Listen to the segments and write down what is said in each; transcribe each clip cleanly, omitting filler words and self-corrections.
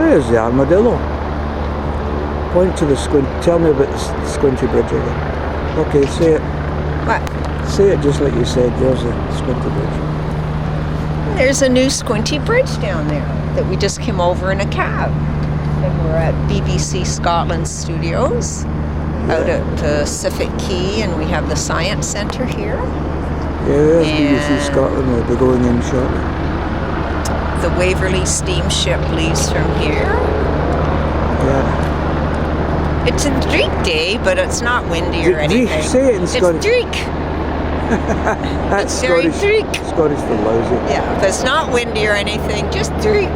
Where is the armadillo? Point to the squint. Tell me about the squinty bridge again. Okay, say it. What? Say it just like you said. There's a squinty bridge. There's a new squinty bridge down there that we just came over in a cab. And we're at BBC Scotland Studios out at Pacific Quay, and we have the Science Centre here. Yeah, there's BBC Scotland. We'll be going in shortly. The Waverley steamship leaves from here. Yeah. It's a dreek day, but it's not windy or anything. Say it in Scottish. It's dreek. That's It's very Scottish. dreek. Scottish for lousy. Yeah, but it's not windy or anything, just dreek.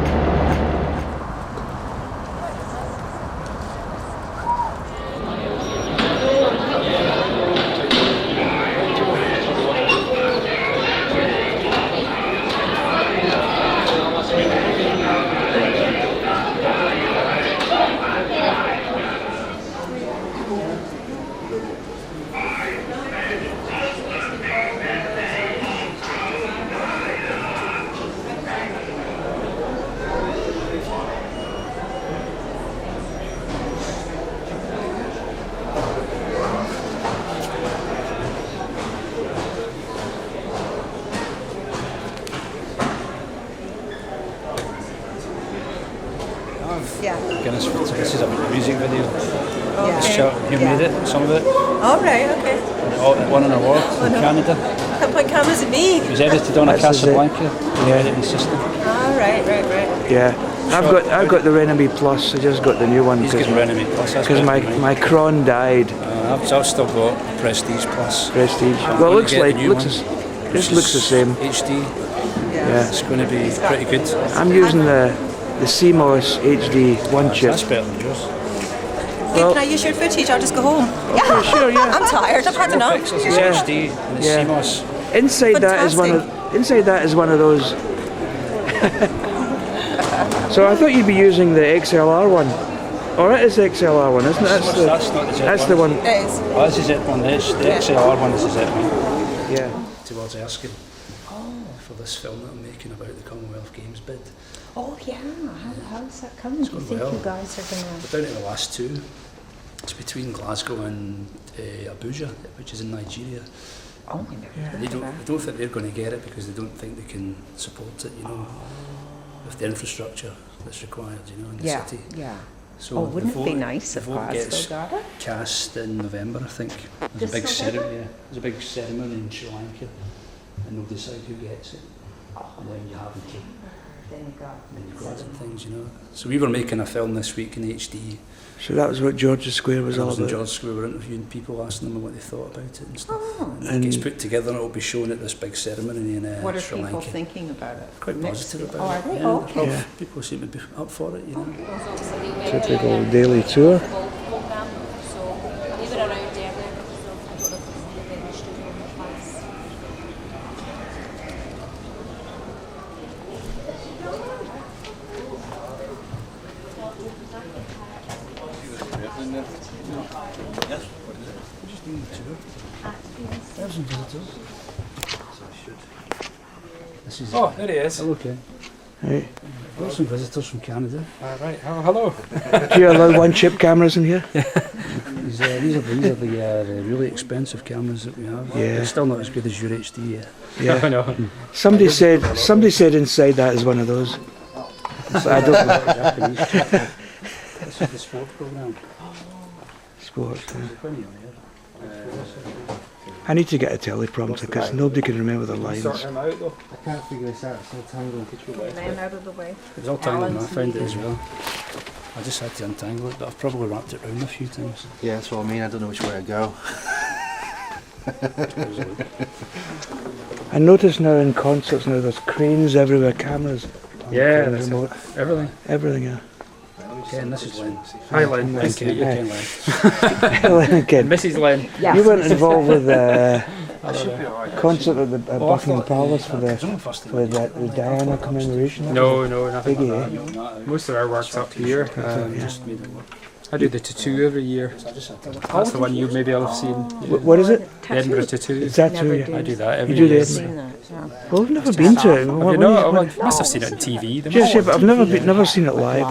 Yeah. Goodness, this is a music video. Yeah. You made it, some of it. All right, okay. It won an award in Canada. What cameras it be? It was edited on a This is it. Casablanca, the editing system. All right. Yeah. I've got the Renamy Plus. I just got the new one He's getting Renamy Plus. because my Cron died. I've still got Prestige Plus. Prestige. I'm Well, gonna it get the new looks one, this which looks the is same. HD. Yeah. It's going to be pretty good. I'm using the CMOS HD one chip. That's better than yours. Well, Can I use your footage? I'll just go home. okay, sure, yeah. I'm tired. I've had enough. Pixels is Yeah. HD and it's Yeah. CMOS. Inside that is one of those. So I thought you'd be using the XLR one. Or it is the XLR one, isn't it? That's not the Z That's one. the one. It is. Oh, this is it one. The XLR one is the Z one. Yeah. Towards asking for this film that I'm making about the Commonwealth Games bid. Oh, yeah. How's that coming? Do you going think well. you guys are going to... We're down to the last two. It's between Glasgow and Abuja, which is in Nigeria. Oh, my God. They don't think they're going to get it because they don't think they can support it, with the infrastructure that's required, in the city. Yeah. So Wouldn't the it be vote- nice the if vote gets Glasgow got it? cast in November, I think. There's a big ceremony. Yeah. There's a big ceremony in Sri Lanka, and they'll decide who gets it. And then you have them. Then you got... And you've got some things, So we were making a film this week in HD. So that was what George's Square was all In about. George Square, we were interviewing people, asking them what they thought about it and stuff. Oh. And it gets put together and it'll be shown at this big ceremony in What are Sri people Lanka. thinking about it? Quite positive about Oh, are it. they? Yeah, Oh, okay. Yeah. People seem to be up for it, Typical daily tour. This is Oh, there he is. Oh, okay. Right. Got some visitors from Canada. Right. Oh, hello. Do you allow one chip cameras in here? These are the really expensive cameras that we have. Yeah. They're still not as good as your HD yet. Yeah. I know. Somebody said inside that is one of those. But I don't know. This is the sport program. Sports. Yeah. There's plenty on there. I need to get a teleprompter because nobody can remember the lines. Sort him out though. I can't figure this out. It's all tangled. Man out of the way. It was all tangled when I found it as well. I just had to untangle it, but I've probably wrapped it round a few times. Yeah, that's what I mean. I don't know which way to go. I notice now in concerts now there's cranes everywhere, cameras, Yeah, that's that's everything. everything. Yeah. Ken, this is Len. Hi, Len. Nice to meet you, Hi. Ken Len. Ellen again. Mrs. Len. Yeah. You weren't involved with the concert at the at Buckingham Palace for the Diana commemoration. No, nothing Biggie, like that. Most of our work's up here. Yeah. Just made it work. I do the tattoo every year. That's the one you maybe will have seen. What is it? The Edinburgh tattoo. Is that Never true? did. I do that every You do year. the Seen that, yeah. Well, I've never been to it. Have you not? Well, you must have seen it on TV. They Yes, must yeah, but I've never seen it live.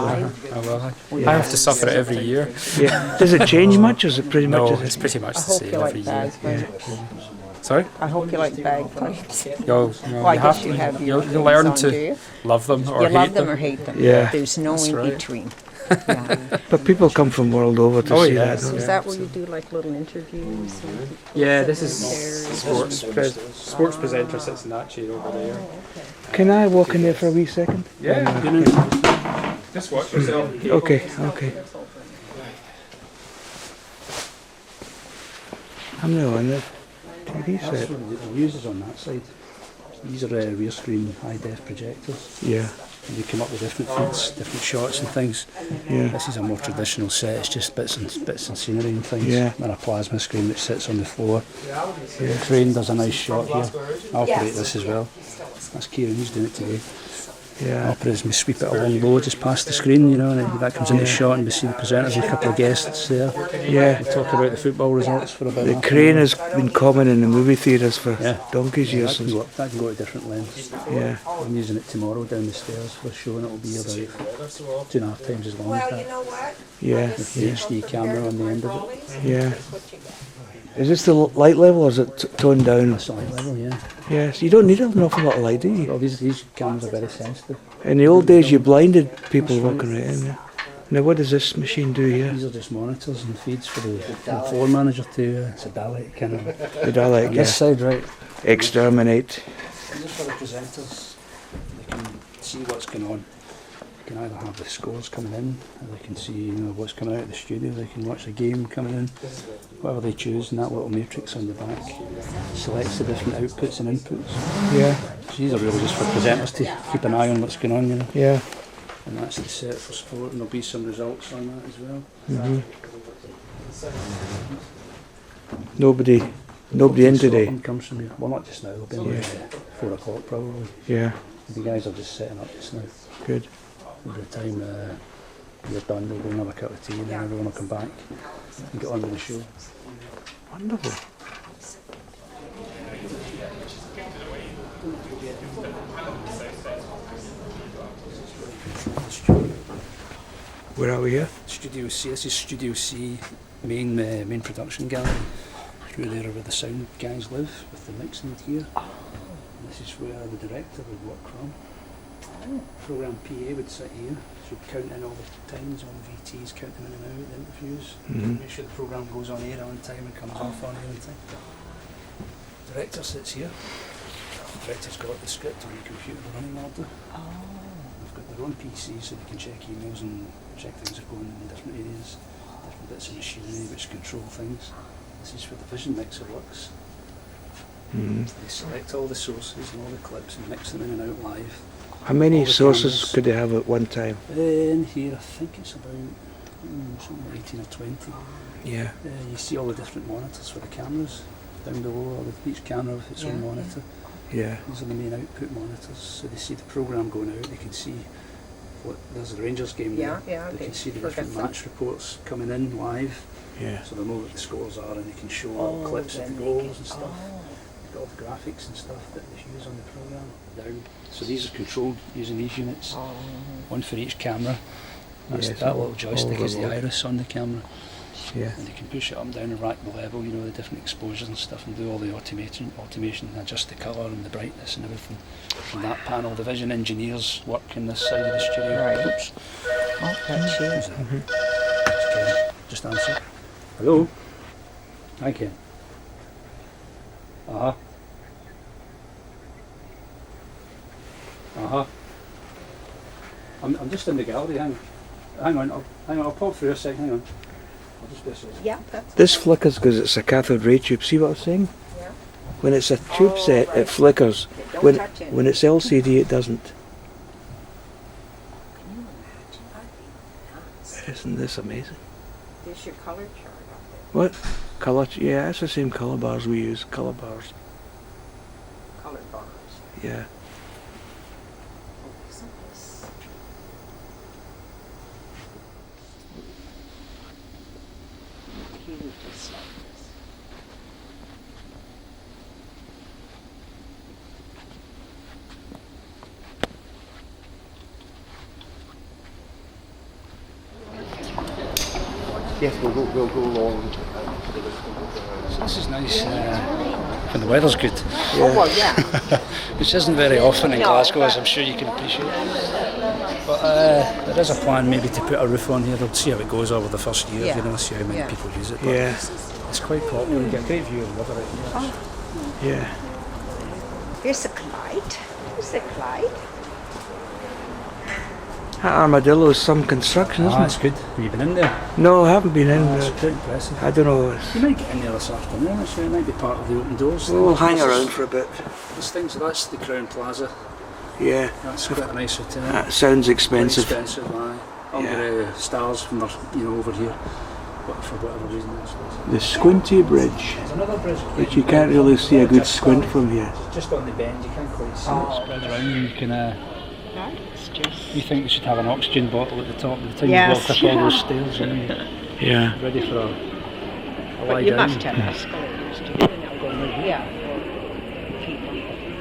Oh, well, I have to suffer it every year. Yeah. Does it change much? Or is it pretty much? No, as it's pretty much I the hope same you every like year. bagpipes. Sorry? I hope you like bagpipes. Well, I you guess have you to. have your You'll learn on, do to you? love them or You hate love them them. or hate them. Yeah. There's no That's in right. between. Yeah. But people come from world over to Oh, see yeah. that. Don't Is they? that where you do like little interviews? And Yeah, this is Chairs. sports presenter sits in that chair over there. Can I walk in there for a wee second? Yeah, just watch yourself. Okay, okay. I'm now on the TV That's set. what the views is on that side. These are rear screen high def projectors. Yeah, And you come up with different feeds, different shots and things. yeah. This is a more traditional set. It's just bits and scenery and things. Yeah. And a plasma screen which sits on the floor. The crane does a nice shot here. I operate this as well. That's Kieran. He's doing it today. I Yeah, operate as we sweep it along low just past the screen, you know, and then that comes in the shot and we see the presenters and a couple of guests there. yeah. We talk about the football results for about The half an crane hour. has been common in the movie theatres for Yeah. donkey's Yeah, years. that can go to different lengths. Yeah, I'm using it tomorrow down the stairs for a show and it'll be about 2.5 times as long as that. yeah, With the HD camera on the end of it. yeah. Is this the light level or is it toned down? That's the light level, yeah. Yes, you don't need an awful lot of light, do you? Well, these cameras are very sensitive. In the old days, you blinded people walking around there. Now, what does this machine do here? These are just monitors and feeds for the floor manager to, it's a Dalek kind of. The Dalek, On yeah. this side, right. Exterminate. And just for the presenters, they can see what's going on. They can either have the scores coming in, or they can see, you know, what's coming out of the studio. They can watch the game coming in, whatever they choose. And that little matrix on the back selects the different outputs and inputs. Yeah, So these are really just for presenters to keep an eye on what's going on, you know. yeah. And that's the set for sport, and there'll be some results on that as well. Nobody in today. Scotland comes from here. Well, not just now. They'll be in 4 o'clock probably. Yeah, The guys are just setting up just now. good. By the time you're done, we'll go and have a cup of tea, and then everyone will come back and get on with the show. Wonderful. Where are we here? Studio C. This is Studio C, main production gallery. Through there where the sound guys live with the mixing gear. And this is where the director would work from. Program PA would sit here. So count in all the times on VTs, count them in and out, the interviews. Make sure the program goes on air on time and comes off on air on time. Director sits here. The director's got the script on the computer, the running order. They've got their own PC so they can check emails and check things are going in different areas, different bits of machinery which control things. This is where the vision mixer works. They select all the sources and all the clips and mix them in and out live. How many All the sources cameras. could they have at one time? In here I think it's about something like 18 or 20. Yeah, You see all the different monitors for the cameras down below, with each camera with its own monitor. yeah, These are the main output monitors, so they see the programme going out, they can see what, there's a Rangers game there. They can see the different match reports coming in live, yeah. so they know what the scores are and they can show little clips of the goals and stuff. They've got all the graphics and stuff that they use on the programme down. So these are controlled using these units, one for each camera. That's Yes, that all- little joystick all is the remote. iris on the camera. Yeah. And they can push it up and down and rack the level, you know, the different exposures and stuff, and do all the automation and adjust the colour and the brightness and everything. From that panel, the vision engineers work in this side of the studio. Right. Oops. Oh, that's you. Who's that? It's Ken. Just answer. Hello? Hi, Ken. Uh-huh. Uh-huh. I'm just in the gallery, hang on, I'll pop through a second, hang on. I'll just be a second. Yeah, that's This flickers because it's a cathode ray tube. See what I'm saying? Yeah. When it's a tube set, it flickers. Don't When touch it. when it's LCD, it doesn't. Isn't this amazing? There's your color chart. What? Color? Yeah, it's the same color bars we use. Color bars. Color bars. Yeah. Yes, we'll go along. So this is nice when the weather's good, Oh, well, yeah. which isn't very often in Glasgow, as I'm sure you can appreciate. But there is a plan maybe to put a roof on here. They'll see how it goes over the first year, Yeah. you know, see how many Yeah. people use it. But Yeah, it's quite popular. You get a great view of the river out here. yeah. Here's the Clyde. Here's the Clyde. That armadillo is some construction, isn't It's good. Have you been in there? it? No, I haven't been in It's there. quite impressive. I don't know. You might get in there this afternoon, actually. It might be part of the open doors. We'll hang around for a bit. This thing, so that's the Crown Plaza. Yeah, That's quite a nice hotel. that sounds expensive. Expensive, aye. Under stars from their, over here. But for whatever reason, The Squinty Bridge, there's another bridge. which you can't really see a good squint from here. Just on the bend, you can't quite see it. Spread around, and you can. You think we should have an oxygen bottle at the top of the time Yes, you walk up all those stairs, you know, Yeah. ready for a lie You down. must have escalators too. Yeah.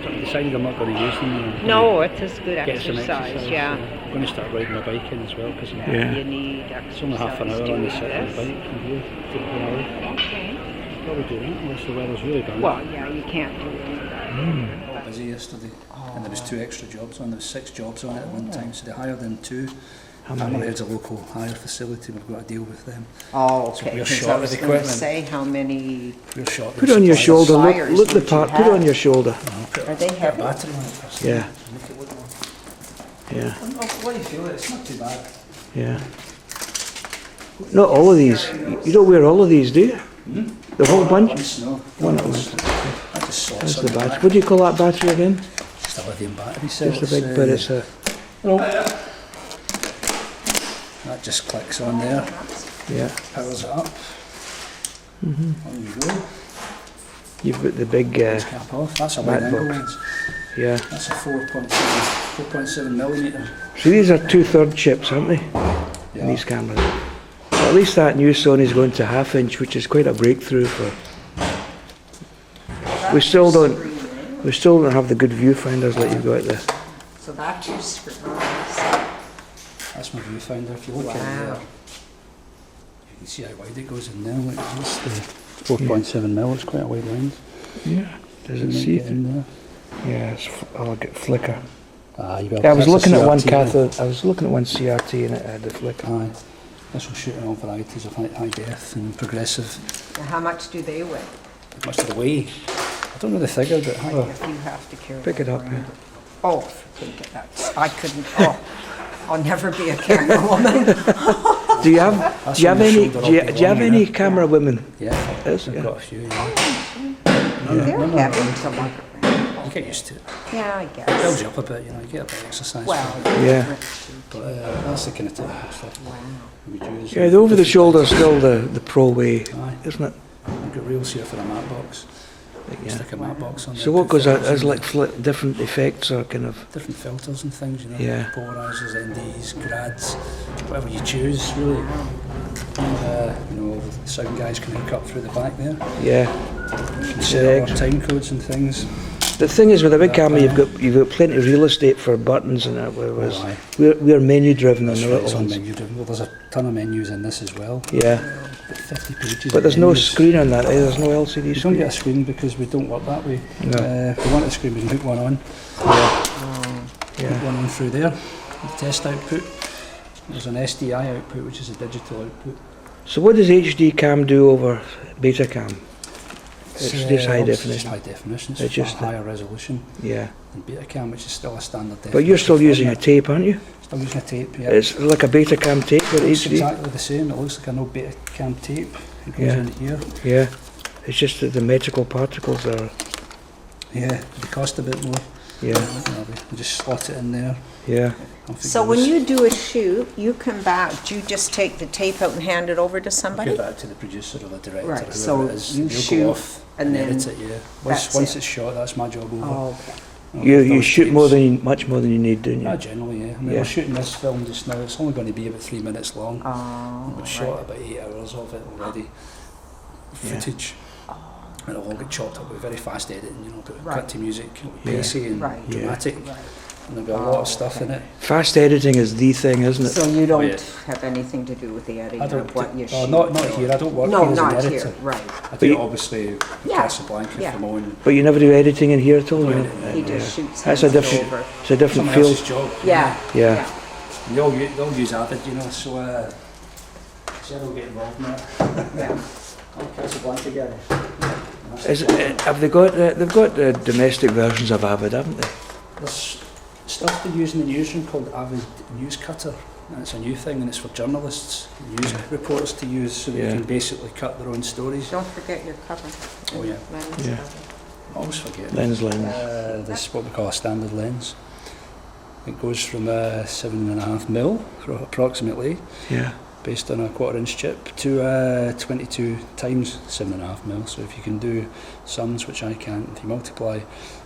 So I decided I'm not going to use them. and No, it's a good get some exercise, yeah. I'm going to start riding my bike in as well because Yeah. You need exercise. it's only half an hour on the sit on the this. bike from here to the hour. Okay. Probably do that unless the weather's really bad. Well, yeah, you can't do it. Busy yesterday, and there was 2 extra jobs on. There was 6 jobs on it at one time, so they hired in 2. Hammerhead's a local hire facility. We've got to deal with them. Oh, So okay. we're 'cause short I of was going to equipment. say how many We're short. Put it on your shoulder. Look, Flyers look the would you part. Put it on have? your shoulder. are they Put a heavy? battery on it first. Yeah. Make it look more. Yeah, I'll let you feel it. It's not too bad. yeah. Not all of these. You don't wear all of these, do you? The whole bunch. Once, no. One at Once. once. I just saw That's the something battery. back. What do you call that battery again? Just a lithium battery cell. Just a big bit. It's a. That just clicks on there, Yeah. powers it up. On you go. You've got the big. Cap off. That's a wide Back angle box. lens. Yeah. That's a 4.7 millimetre. So these are 2/3 chips, aren't they? In Yeah. these cameras. So at least that new Sony's going to 1/2 inch, which is quite a breakthrough for. We still don't. We still don't have the good viewfinders like you've got there. So that's your screens. That's my viewfinder. If you look in there, Wow. you can see how wide it goes in there. Look, that's the 4.7 mil. It's quite a wide lens. Yeah. Does You it might see get through? in there. Yeah. I'll get flicker. You Yeah, I was looking at one cathode. cathode. I was looking at one CRT and it had the flicker. Aye. This will shoot in all varieties of high def and progressive. Now, how much do they weigh? Much of the way. I don't know the figure, but If you have to carry Pick it them up, around. Oh, think of that. I couldn't. Oh, I'll never be a camera woman. Do you have any? Do you have any camera women? yeah, Yes, I've yeah. got a few. Yeah. They're heavy to look around. You get used to it. Yeah, I Builds guess. you up a bit, you get a bit of exercise. Well, Yeah. But that's the kind of typical stuff we do. Yeah, the over the shoulder is still the pro way, Aye. isn't it? I've got reels here for a matte box. Yeah. Stick a matte box on there. So what put goes out filters as in like different effects or kind of. different filters and things, Yeah. polarizers, NDs, grads, whatever you choose, really. And, the sound guys can cut through the back there. Yeah. You can set up our time codes and things. The thing is with a big camera, you've got plenty of real estate for buttons and that. Whereas aye. we're menu driven on That's the right, little it's on ones. menu driven. Well, there's a ton of menus in this as well. Yeah. About 50 pages. But of there's no menus. screen on that. There's no LCD You don't screen. get a screen because we don't work that way. No. If we want a screen, we can hook one on. Hook Yeah. one on through there. The test output. There's an SDI output, which is a digital output. So what does HD cam do over beta cam? It's So, just high it's just definition. high definition. It's It's just just a higher resolution Yeah. than Betacam, which is still a standard definition. But you're still using a format. tape, aren't you? Still using a tape, yeah. It's like a beta cam tape with It's HD. exactly the same. It looks like an old Betacam tape. It goes Yeah. in here. Yeah. It's just that the metrical particles are. Yeah, they cost a bit more. Yeah. We just slot it in there. Yeah. Off it so goes. when you do a shoot, you come back. Do you just take the tape out and hand it over to somebody? Give that to the producer or the director, Right, whoever so it is. you They'll shoot go off and then edit it, yeah. that's Once it. it's shot, that's my job over. Oh, okay. You shoot much more than you need, don't you? Generally, yeah. I mean, Yeah. we're shooting this film just now. It's only going to be about 3 minutes long. Oh, We've shot about 8 hours of it already. footage. And it'll all get chopped up with very fast editing, you know, but Right. cut to music, it'll be Yeah. pacey and Right. Yeah. dramatic. Right. And there'll be a lot of stuff in it. Fast editing is the thing, isn't it? So you don't yeah. have anything to do with the editing I don't, of what you oh, shoot? not here, I don't work No, here as an not editor. here, right. I do it obviously Yeah. Casablanca Yeah. from own. But you never do editing in here at all. You know? He just shoots That's a hands different. over. It's a different Someone field. else's job. Yeah. Yeah. And they'll use Avid, you know, so Sarah will get involved in that. Yeah. I'm Casablanca guy. Have they got? They've got domestic versions of Avid, haven't they? There's stuff they use in the newsroom called Avid News Cutter. And it's a new thing, and it's for journalists, news reporters to use, so they Yeah. can basically cut their own stories. Don't forget your cover. Oh yeah, Lens. Yeah. I always forget. Lens. This is what we call a standard lens. It goes from 7.5mm approximately, Yeah. based on a 1/4" chip, to 22 times 7.5mm. So if you can do sums, which I can't, if you multiply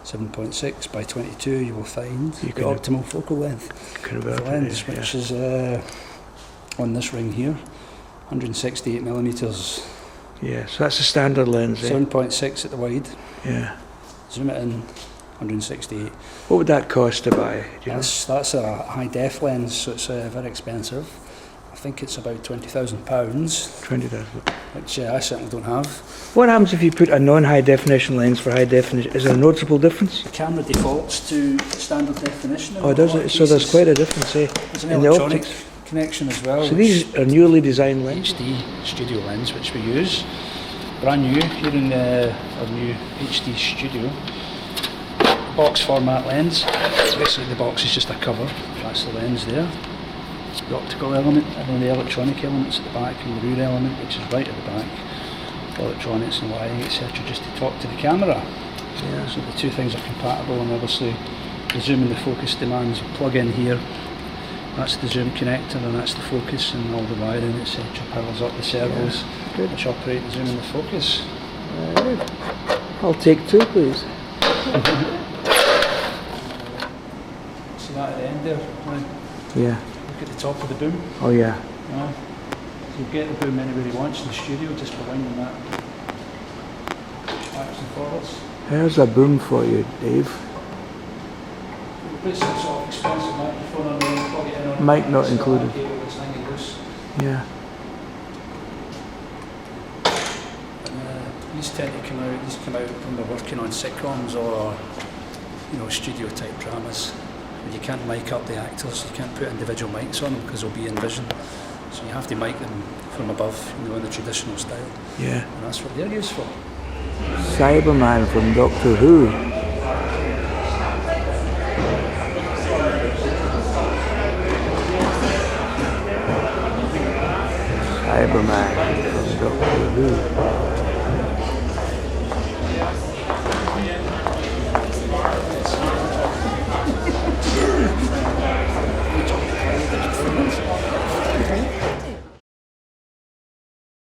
7.6 by 22, you will find You the can- optimal focal length of the Convert lens, it, yeah. which is on this ring here, 168mm, Yeah. So that's a standard lens. Eh? 7.6 at the wide. Yeah. Zoom it in, 168. What would that cost to buy? Do you know? That's a high def lens, so it's very expensive. I think it's about £20,000, 20,000. which I certainly don't have. What happens if you put a non-high definition lens for high definition? Is there a noticeable difference? The camera defaults to standard definition. in Oh, a does lot of it? So there's cases. quite a difference, eh? There's an in the electronic optics. connection as well. So these are newly designed lenses. HD studio lens, which we use, brand new here in our new HD studio. Box format lens. Basically, the box is just a cover. That's the lens there. The optical element, and then the electronic elements at the back, and the rear element, which is right at the back. Electronics and wiring, etc., just to talk to the camera. Yeah. So the two things are compatible, and obviously the zoom and the focus demands a plug in here. That's the zoom connector, and that's the focus, and all the wiring, etc. powers up the servos, Good. which operate the zoom and the focus. I'll take two, please. See that at the end there? Right. Yeah. Look at the top of the boom. Oh, yeah. No. You'll get the boom anywhere he wants in the studio just by winding that backwards and forwards. Here's a boom for you, Dave. We'll put some sort of expensive microphone on there and plug it in on Mic not included. cable that's hanging loose. Yeah. And, these tend to come out when we're working on sitcoms or, you know, studio type dramas. And you can't mic up the actors, you can't put individual mics on them because they'll be in vision. So you have to mic them from above, you know, in the traditional style. Yeah. And that's what they're used for. Cyberman from Doctor Who. Cyberman from Doctor Who.